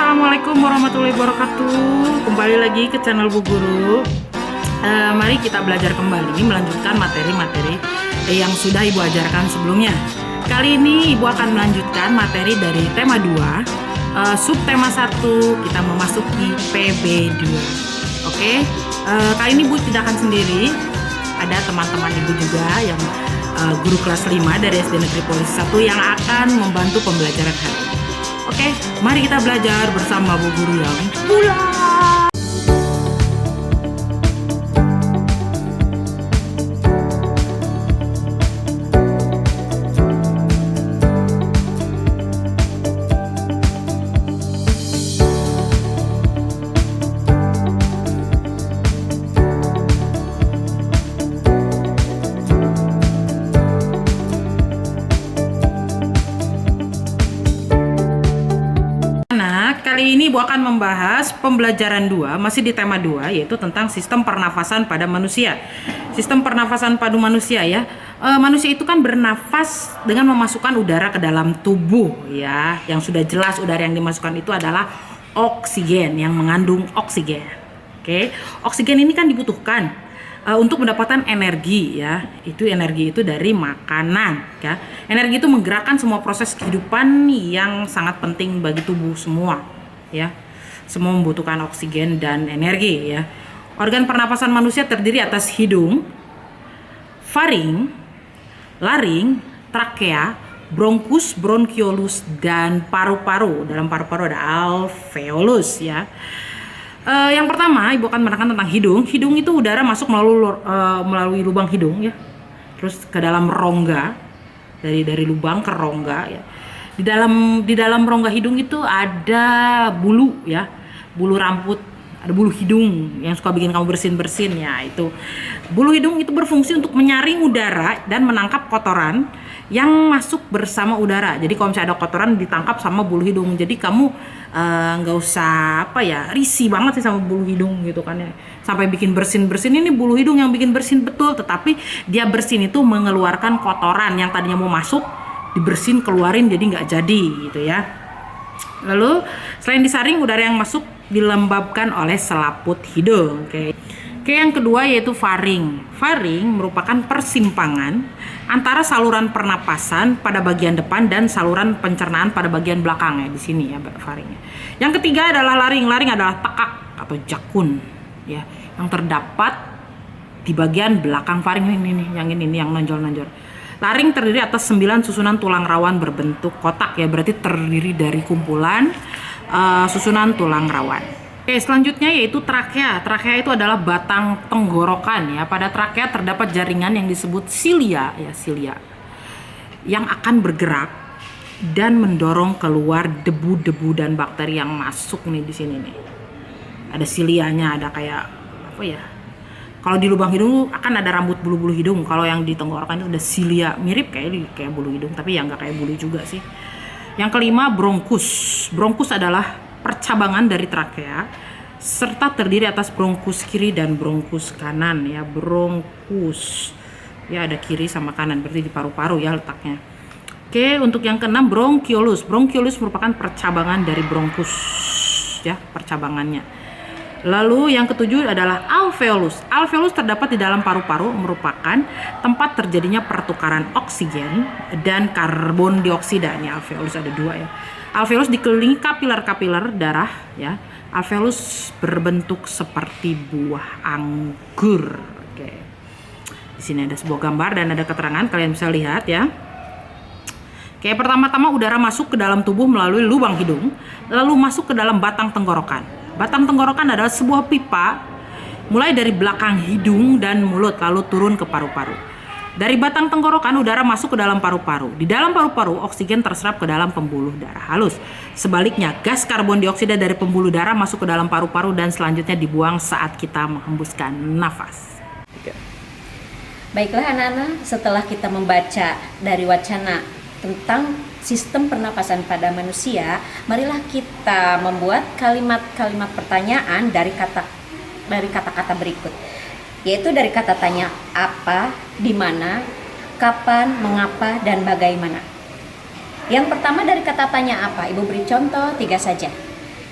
Assalamualaikum warahmatullahi wabarakatuh. Kembali lagi ke channel Bu Guru. Mari kita belajar kembali melanjutkan materi-materi yang sudah Ibu ajarkan sebelumnya. Kali ini Ibu akan melanjutkan materi dari tema 2, subtema 1 kita memasuki PB2. Oke, kali ini Ibu tidak akan sendiri. Ada teman-teman Ibu juga yang guru kelas 5 dari SD Negeri Polisi 1 yang akan membantu pembelajaran hari ini. Oke, mari kita belajar bersama Bu Guru yang pulang. Kali ini Ibu akan membahas pembelajaran 2, masih di tema 2, yaitu tentang sistem pernafasan pada manusia. Sistem pernafasan pada manusia ya. Manusia itu kan bernafas dengan memasukkan udara ke dalam tubuh ya. Yang sudah jelas udara yang dimasukkan itu adalah oksigen, yang mengandung oksigen. Oke. Oksigen ini kan dibutuhkan untuk mendapatkan energi ya. Energi itu dari makanan ya. Energi itu menggerakkan semua proses kehidupan yang sangat penting bagi tubuh semua. Ya, semua membutuhkan oksigen dan energi ya. Organ pernapasan manusia terdiri atas hidung, faring, laring, trakea, bronkus, bronkiolus, dan paru-paru. Dalam paru-paru ada alveolus ya. Yang pertama Ibu akan menerangkan tentang hidung. Hidung itu udara masuk melalui lubang hidung ya, terus ke dalam rongga, dari lubang ke rongga ya. Di dalam rongga hidung itu ada bulu ya, bulu rambut, ada bulu hidung yang suka bikin kamu bersin-bersin ya. Itu bulu hidung itu berfungsi untuk menyaring udara dan menangkap kotoran yang masuk bersama udara. Jadi kalau misalnya ada kotoran ditangkap sama bulu hidung. Jadi kamu nggak usah risih banget sih sama bulu hidung gitu kan ya. Sampai bikin bersin-bersin, ini bulu hidung yang bikin bersin betul, tetapi dia bersin itu mengeluarkan kotoran yang tadinya mau masuk, dibersin keluarin jadi nggak jadi gitu ya. Lalu selain disaring, udara yang masuk dilembabkan oleh selaput hidung. Oke, yang kedua yaitu faring. Faring merupakan persimpangan antara saluran pernapasan pada bagian depan dan saluran pencernaan pada bagian belakang ya, di sini ya faringnya. Yang ketiga adalah laring. Laring adalah tekak atau jakun ya, yang terdapat di bagian belakang faring ini yang nonjol-nonjol. Laring terdiri atas 9 susunan tulang rawan berbentuk kotak ya, berarti terdiri dari kumpulan susunan tulang rawan. Oke, selanjutnya yaitu trakea. Trakea itu adalah batang tenggorokan ya. Pada trakea terdapat jaringan yang disebut silia ya, silia, yang akan bergerak dan mendorong keluar debu-debu dan bakteri yang masuk nih di sini nih. Ada silianya, ada kayak kalau di lubang hidung akan ada rambut bulu-bulu hidung. Kalau yang di tenggorokan itu ada silia, mirip kayak bulu hidung, tapi ya nggak kayak bulu juga sih. Yang kelima bronkus. Bronkus adalah percabangan dari trakea serta terdiri atas bronkus kiri dan bronkus kanan ya. Bronkus ya, ada kiri sama kanan, berarti di paru-paru ya letaknya. Oke, untuk yang keenam bronkiolus. Bronkiolus merupakan percabangan dari bronkus ya, percabangannya. Lalu yang ketujuh adalah alveolus. Alveolus terdapat di dalam paru-paru, merupakan tempat terjadinya pertukaran oksigen dan karbon dioksida. Ini alveolus ada 2 ya. Alveolus dikelilingi kapiler-kapiler darah ya. Alveolus berbentuk seperti buah anggur. Oke. Di sini ada sebuah gambar dan ada keterangan, kalian bisa lihat ya. Oke, pertama-tama udara masuk ke dalam tubuh melalui lubang hidung, lalu masuk ke dalam batang tenggorokan. Batang tenggorokan adalah sebuah pipa mulai dari belakang hidung dan mulut lalu turun ke paru-paru. Dari batang tenggorokan udara masuk ke dalam paru-paru. Di dalam paru-paru oksigen terserap ke dalam pembuluh darah halus. Sebaliknya gas karbon dioksida dari pembuluh darah masuk ke dalam paru-paru dan selanjutnya dibuang saat kita menghembuskan nafas. Baiklah anak-anak, setelah kita membaca dari wacana tentang sistem pernapasan pada manusia, marilah kita membuat kalimat-kalimat pertanyaan dari kata-kata berikut, yaitu dari kata tanya apa, di mana, kapan, mengapa, dan bagaimana. Yang pertama dari kata tanya apa, Ibu beri contoh 3 saja.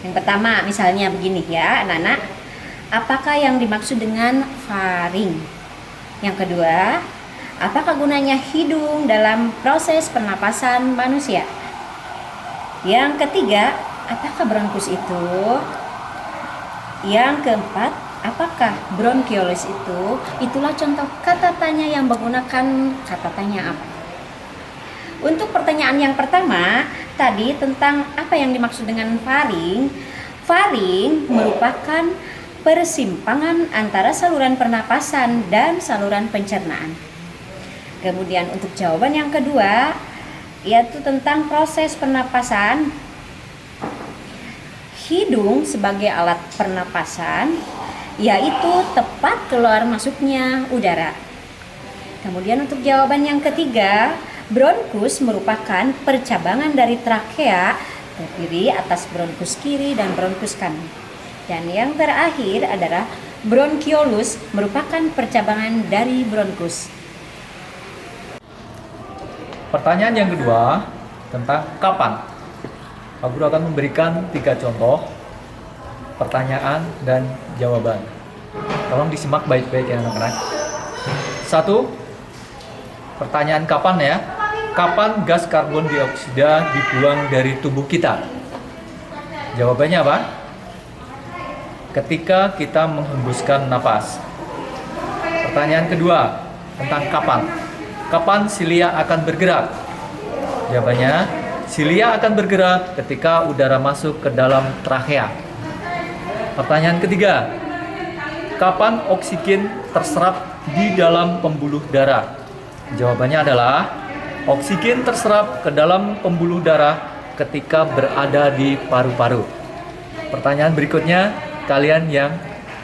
Yang pertama, misalnya begini ya, anak-anak. Apakah yang dimaksud dengan faring? Yang kedua, apakah gunanya hidung dalam proses pernapasan manusia? Yang ketiga, apakah bronkus itu? Yang keempat, apakah bronkiolus itu? Itulah contoh kata tanya yang menggunakan kata tanya apa. Untuk pertanyaan yang pertama, tadi tentang apa yang dimaksud dengan faring. Faring merupakan persimpangan antara saluran pernapasan dan saluran pencernaan. Kemudian untuk jawaban yang kedua, yaitu tentang proses pernapasan. Hidung sebagai alat pernapasan, yaitu tepat keluar masuknya udara. Kemudian untuk jawaban yang ketiga, bronkus merupakan percabangan dari trakea, terdiri atas bronkus kiri dan bronkus kanan. Dan yang terakhir adalah bronkiolus merupakan percabangan dari bronkus. Pertanyaan yang kedua tentang kapan. Pak Guru akan memberikan 3 contoh pertanyaan dan jawaban. Tolong disimak baik-baik ya anak-anak. 1. Pertanyaan kapan ya? Kapan gas karbon dioksida dibuang dari tubuh kita? Jawabannya apa? Ketika kita menghembuskan napas. Pertanyaan kedua tentang kapan. Kapan silia akan bergerak? Jawabannya, silia akan bergerak ketika udara masuk ke dalam trachea. Pertanyaan ketiga, kapan oksigen terserap di dalam pembuluh darah? Jawabannya adalah oksigen terserap ke dalam pembuluh darah ketika berada di paru-paru. Pertanyaan berikutnya, kalian yang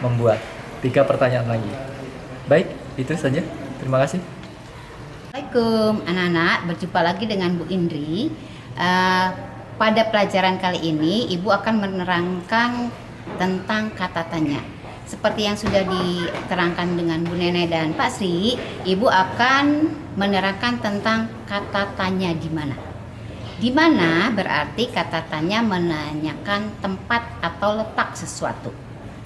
membuat 3 pertanyaan lagi. Baik, itu saja. Terima kasih. Assalamualaikum anak-anak, berjumpa lagi dengan Bu Indri. Pada pelajaran kali ini Ibu akan menerangkan tentang kata tanya. Seperti yang sudah diterangkan dengan Bu Nene dan Pak Sri, Ibu akan menerangkan tentang kata tanya di mana. Di mana berarti kata tanya menanyakan tempat atau letak sesuatu.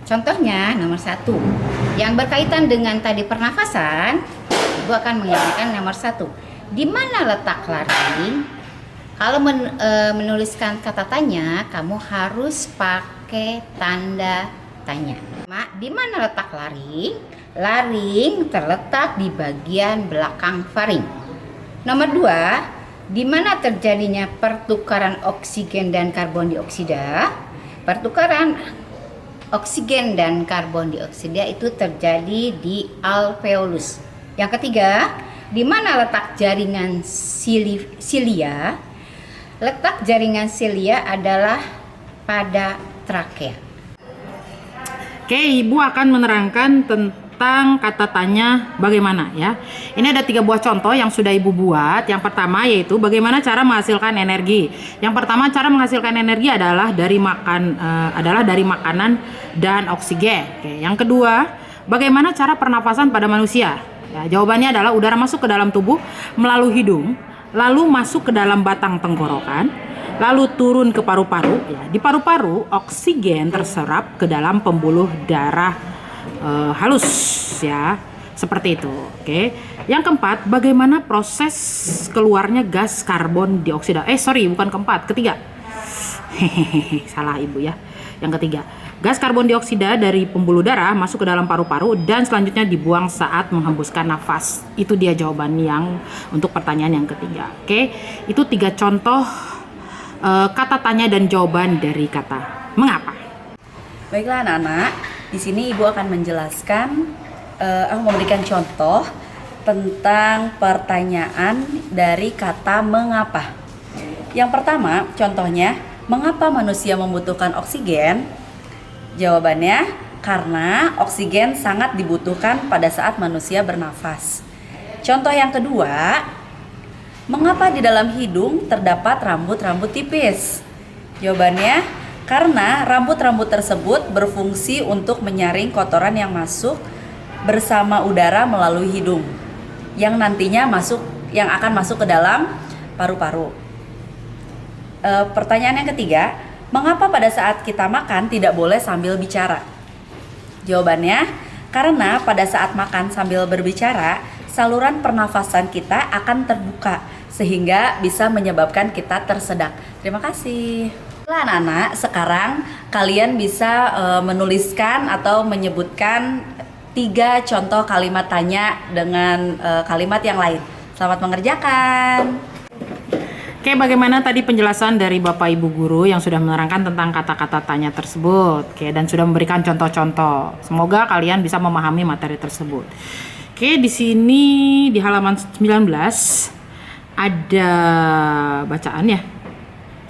Contohnya nomor 1, yang berkaitan dengan tadi pernafasan, Ibu akan mengingatkan nomor 1. Di mana letak laring? Kalau menuliskan kata tanya, kamu harus pakai tanda tanya. Mak, di mana letak laring? Laring terletak di bagian belakang faring. Nomor 2, di mana terjadinya pertukaran oksigen dan karbon dioksida? Pertukaran oksigen dan karbon dioksida itu terjadi di alveolus. Yang ketiga, di mana letak jaringan silia? Letak jaringan silia adalah pada trakea. Oke, Ibu akan menerangkan tentang kata tanya bagaimana ya. Ini ada 3 buah contoh yang sudah Ibu buat. Yang pertama yaitu bagaimana cara menghasilkan energi. Yang pertama, cara menghasilkan energi adalah dari makanan dan oksigen. Oke, yang kedua, bagaimana cara pernapasan pada manusia? Ya, jawabannya adalah udara masuk ke dalam tubuh melalui hidung, lalu masuk ke dalam batang tenggorokan, lalu turun ke paru-paru. Ya, di paru-paru oksigen terserap ke dalam pembuluh darah halus ya, seperti itu. Oke. Yang keempat, bagaimana proses keluarnya gas karbon dioksida? Bukan keempat, ketiga. Salah Ibu ya. Yang ketiga, gas karbon dioksida dari pembuluh darah masuk ke dalam paru-paru dan selanjutnya dibuang saat menghembuskan nafas. Itu dia jawaban yang untuk pertanyaan yang ketiga. Oke, itu 3 contoh kata tanya dan jawaban dari kata mengapa. Baiklah anak-anak, di sini Ibu akan menjelaskan, memberikan contoh tentang pertanyaan dari kata mengapa. Yang pertama, contohnya, mengapa manusia membutuhkan oksigen? Jawabannya, karena oksigen sangat dibutuhkan pada saat manusia bernafas. Contoh yang kedua, mengapa di dalam hidung terdapat rambut-rambut tipis? Jawabannya, karena rambut-rambut tersebut berfungsi untuk menyaring kotoran yang masuk bersama udara melalui hidung, yang nantinya akan masuk ke dalam paru-paru. Pertanyaan yang ketiga, Mengapa pada saat kita makan tidak boleh sambil bicara? Jawabannya, karena pada saat makan sambil berbicara, saluran pernafasan kita akan terbuka sehingga bisa menyebabkan kita tersedak. Terima kasih. Nah, anak-anak, sekarang kalian bisa menuliskan atau menyebutkan 3 contoh kalimat tanya dengan kalimat yang lain. Selamat mengerjakan. Oke, bagaimana tadi penjelasan dari Bapak Ibu Guru yang sudah menerangkan tentang kata-kata tanya tersebut? Oke, dan sudah memberikan contoh-contoh. Semoga kalian bisa memahami materi tersebut. Oke, di sini di halaman 19 ada bacaan ya.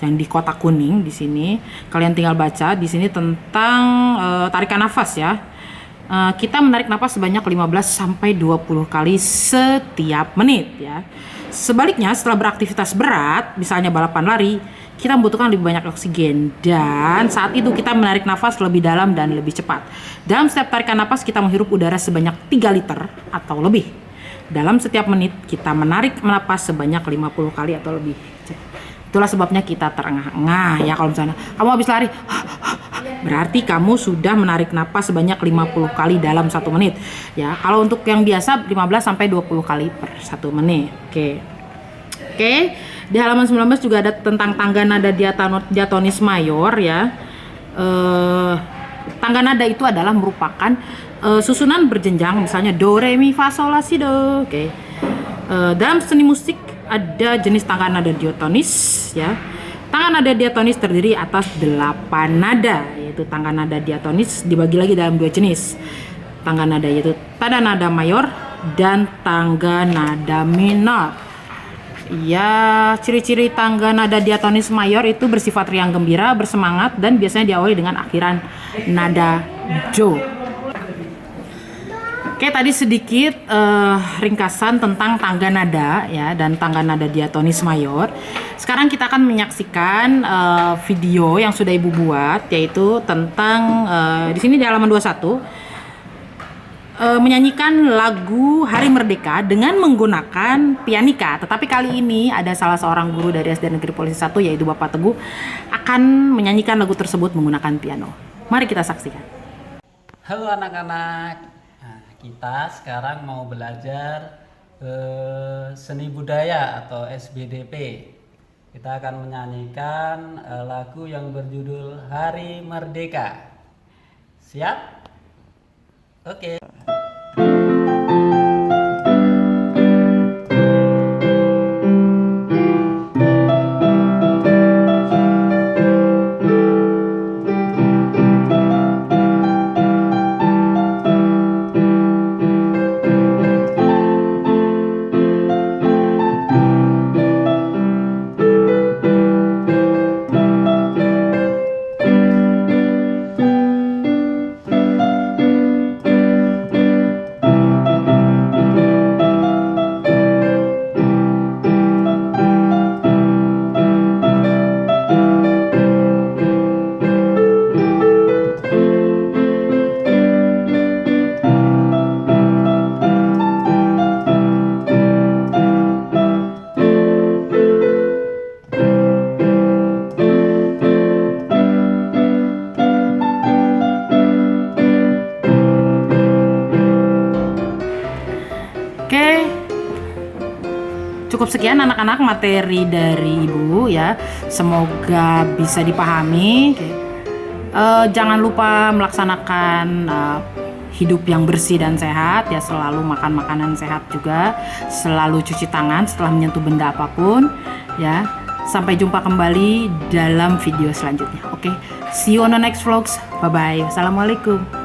Yang di kotak kuning di sini. Kalian tinggal baca di sini tentang tarikan nafas ya. Kita menarik nafas sebanyak 15 sampai 20 kali setiap menit ya. Sebaliknya setelah beraktivitas berat, misalnya balapan lari, kita membutuhkan lebih banyak oksigen dan saat itu kita menarik nafas lebih dalam dan lebih cepat. Dalam setiap tarikan nafas kita menghirup udara sebanyak 3 liter atau lebih. Dalam setiap menit kita menarik nafas sebanyak 50 kali atau lebih. Itulah sebabnya kita terengah-engah ya. Kalau misalnya kamu habis lari, berarti kamu sudah menarik napas sebanyak 50 kali dalam 1 menit ya. Kalau untuk yang biasa 15 sampai 20 kali per 1 menit. Oke. Di halaman 19 juga ada tentang tangga nada diatonis mayor ya. Tangga nada itu adalah merupakan susunan berjenjang, misalnya do re mi fa sol la si do. Oke. Dalam seni musik ada jenis tangga nada diatonis ya. Tangga nada diatonis terdiri atas 8 nada, yaitu tangga nada diatonis dibagi lagi dalam 2 jenis. Tangga nada yaitu tanda nada mayor dan tangga nada minor. Ya, ciri-ciri tangga nada diatonis mayor itu bersifat riang gembira, bersemangat dan biasanya diawali dengan akhiran nada do. Oke, tadi sedikit ringkasan tentang tangga nada ya dan tangga nada diatonis mayor. Sekarang kita akan menyaksikan video yang sudah Ibu buat, yaitu tentang di sini di halaman 21 menyanyikan lagu Hari Merdeka dengan menggunakan pianika. Tetapi kali ini ada salah seorang guru dari SD Negeri Polisi 1 yaitu Bapak Teguh akan menyanyikan lagu tersebut menggunakan piano. Mari kita saksikan. Halo anak-anak. Nah, kita sekarang mau belajar seni budaya atau SBDP. Kita akan menyanyikan lagu yang berjudul Hari Merdeka. Siap? Oke. Cukup sekian anak-anak materi dari Ibu ya. Semoga bisa dipahami. Jangan lupa melaksanakan hidup yang bersih dan sehat ya. Selalu makan makanan sehat juga. Selalu cuci tangan setelah menyentuh benda apapun ya. Sampai jumpa kembali dalam video selanjutnya. Oke, see you on the next vlogs. Bye bye. Wassalamualaikum.